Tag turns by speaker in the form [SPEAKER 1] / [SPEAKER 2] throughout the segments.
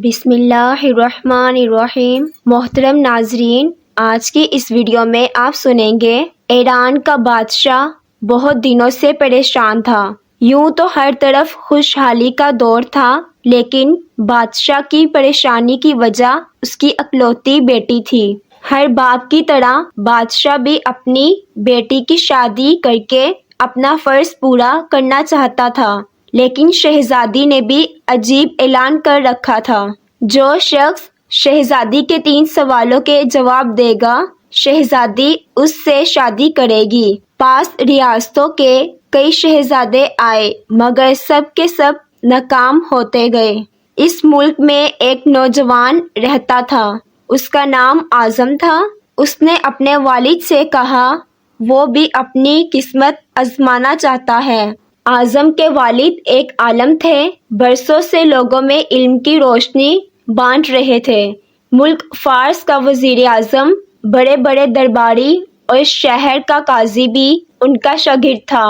[SPEAKER 1] بسم اللہ الرحمن الرحیم۔ محترم ناظرین، آج کی اس ویڈیو میں آپ سنیں گے ایران کا بادشاہ بہت دنوں سے پریشان تھا۔ یوں تو ہر طرف خوشحالی کا دور تھا، لیکن بادشاہ کی پریشانی کی وجہ اس کی اکلوتی بیٹی تھی۔ ہر باپ کی طرح بادشاہ بھی اپنی بیٹی کی شادی کر کے اپنا فرض پورا کرنا چاہتا تھا، لیکن شہزادی نے بھی عجیب اعلان کر رکھا تھا۔ جو شخص شہزادی کے 3 سوالوں کے جواب دے گا، شہزادی اس سے شادی کرے گی۔ پاس ریاستوں کے کئی شہزادے آئے، مگر سب کے سب ناکام ہوتے گئے۔ اس ملک میں ایک نوجوان رہتا تھا، اس کا نام اعظم تھا۔ اس نے اپنے والد سے کہا وہ بھی اپنی قسمت آزمانا چاہتا ہے۔ اعظم کے والد ایک عالم تھے، برسوں سے لوگوں میں علم کی روشنی بانٹ رہے تھے۔ ملک فارس کا وزیر اعظم، بڑے بڑے درباری اور شہر کا قاضی بھی ان کا شاگرد تھا۔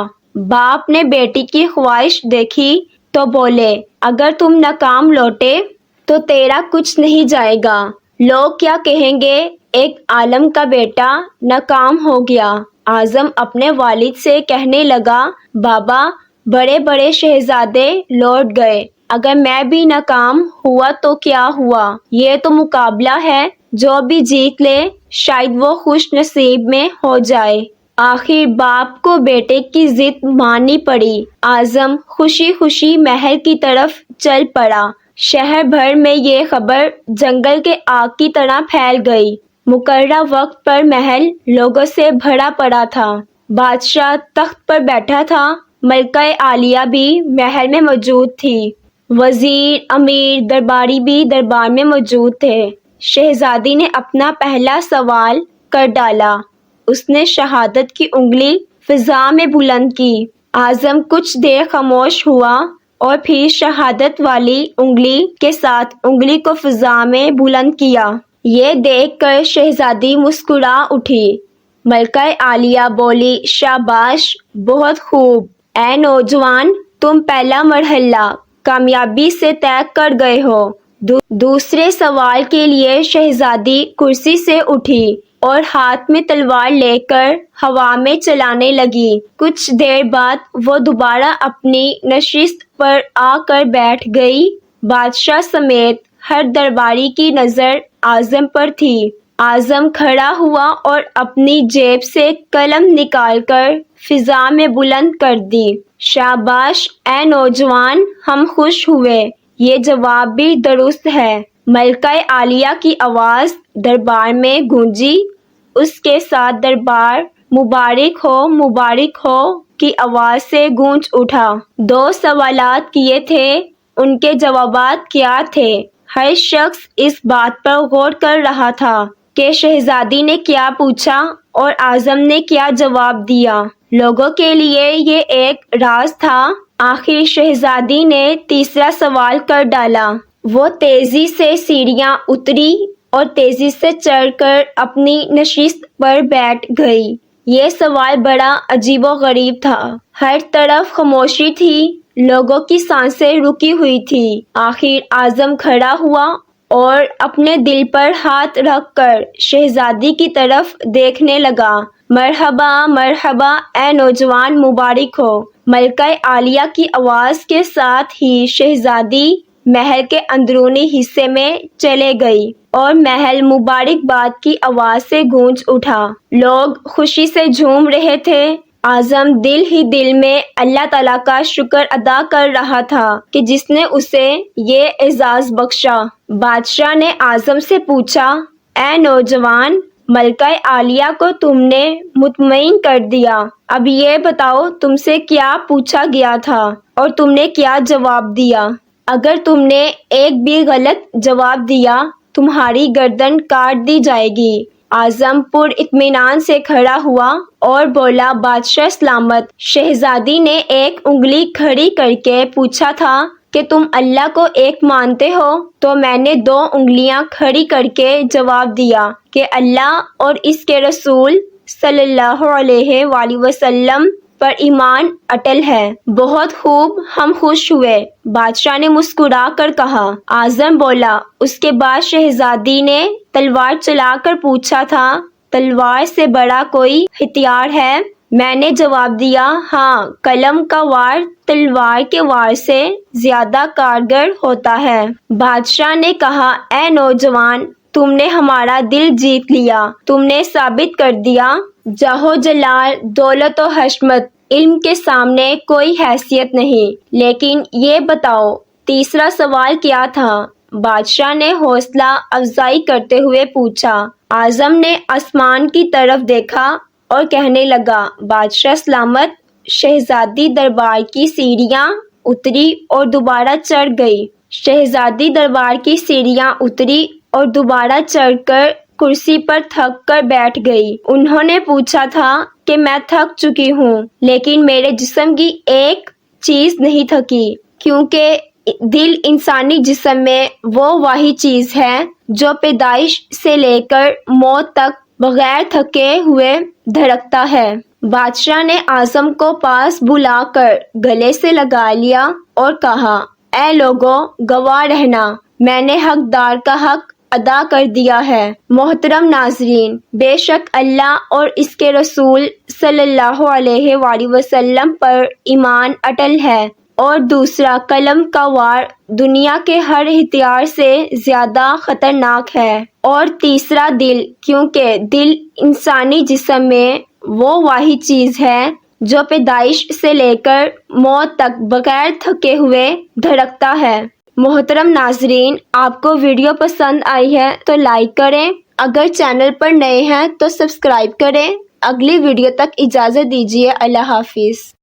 [SPEAKER 1] باپ نے بیٹی کی خواہش دیکھی تو بولے، اگر تم ناکام لوٹے تو تیرا کچھ نہیں جائے گا۔ لوگ کیا کہیں گے، ایک عالم کا بیٹا ناکام ہو گیا۔ اعظم اپنے والد سے کہنے لگا، بابا، بڑے بڑے شہزادے لوٹ گئے، اگر میں بھی ناکام ہوا تو کیا ہوا؟ یہ تو مقابلہ ہے، جو بھی جیت لے شاید وہ خوش نصیب میں ہو جائے۔ آخر باپ کو بیٹے کی ضد ماننی پڑی۔ اعظم خوشی خوشی محل کی طرف چل پڑا۔ شہر بھر میں یہ خبر جنگل کے آگ کی طرح پھیل گئی۔ مقررہ وقت پر محل لوگوں سے بھرا پڑا تھا۔ بادشاہ تخت پر بیٹھا تھا، ملکہ عالیہ بھی محل میں موجود تھی۔ وزیر، امیر، درباری بھی دربار میں موجود تھے۔ شہزادی نے اپنا پہلا سوال کر ڈالا۔ اس نے شہادت کی انگلی فضا میں بلند کی۔ اعظم کچھ دیر خاموش ہوا اور پھر شہادت والی انگلی کے ساتھ انگلی کو فضا میں بلند کیا۔ یہ دیکھ کر شہزادی مسکرا اٹھی۔ ملکہ عالیہ بولی، شاباش، بہت خوب، اے نوجوان، تم پہلا مرحلہ کامیابی سے طے کر گئے ہو۔ دوسرے سوال کے لیے شہزادی کرسی سے اٹھی اور ہاتھ میں تلوار لے کر ہوا میں چلانے لگی۔ کچھ دیر بعد وہ دوبارہ اپنی نشست پر آ کر بیٹھ گئی۔ بادشاہ سمیت ہر درباری کی نظر اعظم پر تھی۔ اعظم کھڑا ہوا اور اپنی جیب سے قلم نکال کر فضا میں بلند کر دی۔ شاباش، اے نوجوان، ہم خوش ہوئے، یہ جواب بھی درست ہے۔ ملکہ عالیہ کی آواز دربار میں گونجی۔ اس کے ساتھ دربار مبارک ہو کی آواز سے گونج اٹھا۔ 2 سوالات کیے تھے، ان کے جوابات کیا تھے؟ ہر شخص اس بات پر غور کر رہا تھا کہ شہزادی نے کیا پوچھا اور اعظم نے کیا جواب دیا۔ لوگوں کے لیے یہ ایک راز تھا۔ آخر شہزادی نے تیسرا سوال کر ڈالا۔ وہ تیزی سے سیڑھیاں اتری اور تیزی سے چڑھ کر اپنی نشست پر بیٹھ گئی۔ یہ سوال بڑا عجیب و غریب تھا۔ ہر طرف خاموشی تھی، لوگوں کی سانسیں رکی ہوئی تھی۔ آخر اعظم کھڑا ہوا اور اپنے دل پر ہاتھ رکھ کر شہزادی کی طرف دیکھنے لگا۔ مرحبا، مرحبا، اے نوجوان، مبارک ہو۔ ملکہ عالیہ کی آواز کے ساتھ ہی شہزادی محل کے اندرونی حصے میں چلے گئی اور محل مبارکباد کی آواز سے گونج اٹھا۔ لوگ خوشی سے جھوم رہے تھے۔ اعظم دل ہی دل میں اللہ تعالیٰ کا شکر ادا کر رہا تھا کہ جس نے اسے یہ اعزاز بخشا۔ بادشاہ نے اعظم سے پوچھا، اے نوجوان، ملکہ عالیہ کو تم نے مطمئن کر دیا، اب یہ بتاؤ تم سے کیا پوچھا گیا تھا اور تم نے کیا جواب دیا؟ اگر تم نے ایک بھی غلط جواب دیا تمہاری گردن کاٹ دی جائے گی۔ اعظم پر اطمینان سے کھڑا ہوا اور بولا، بادشاہ سلامت۔ شہزادی نے ایک انگلی کھڑی کر کے پوچھا تھا کہ تم اللہ کو ایک مانتے ہو؟ تو میں نے 2 انگلیاں کھڑی کر کے جواب دیا کہ اللہ اور اس کے رسول صلی اللہ علیہ وآلہ وسلم پر ایمان اٹل ہے۔ بہت خوب، ہم خوش ہوئے، بادشاہ نے مسکرا کر کہا۔ اعظم بولا۔ اس کے بعد شہزادی نے تلوار چلا کر پوچھا تھا، تلوار سے بڑا کوئی ہتھیار ہے؟ میں نے جواب دیا، ہاں، قلم کا وار تلوار کے وار سے زیادہ کارگر ہوتا ہے۔ بادشاہ نے کہا، اے نوجوان، تم نے ہمارا دل جیت لیا، تم نے ثابت کر دیا، جاہ و جلال، دولت و حشمت، علم کے سامنے کوئی حیثیت نہیں۔ لیکن یہ بتاؤ، تیسرا سوال کیا تھا؟ بادشاہ نے حوصلہ افزائی کرتے ہوئے پوچھا۔ اعظم نے آسمان کی طرف دیکھا اور کہنے لگا، بادشاہ سلامت۔ شہزادی دربار کی سیڑھیاں اتری اور دوبارہ چڑھ گئی۔ شہزادی دربار کی سیڑھیاں اتری اور دوبارہ چڑھ کر کرسی پر تھک کر بیٹھ گئی۔ انہوں نے پوچھا تھا کہ میں تھک چکی ہوں، لیکن میرے جسم کی ایک چیز نہیں تھکی، کیونکہ دل انسانی جسم میں وہ واحد چیز ہے جو پیدائش سے لے کر موت تک بغیر تھکے ہوئے دھڑکتا ہے۔ بادشاہ نے اعظم کو پاس بلا کر گلے سے لگا لیا اور کہا، اے لوگو، گواہ رہنا، میں نے حقدار کا حق ادا کر دیا ہے۔ محترم ناظرین، بے شک اللہ اور اس کے رسول صلی اللہ علیہ وآلہ وسلم پر ایمان اٹل ہے، اور دوسرا، قلم کا وار دنیا کے ہر ہتھیار سے زیادہ خطرناک ہے، اور تیسرا دل، کیونکہ دل انسانی جسم میں وہ واحد چیز ہے جو پیدائش سے لے کر موت تک بغیر تھکے ہوئے دھڑکتا ہے۔ محترم ناظرین، آپ کو ویڈیو پسند آئی ہے تو لائک کریں، اگر چینل پر نئے ہیں تو سبسکرائب کریں۔ اگلی ویڈیو تک اجازت دیجیے، اللہ حافظ۔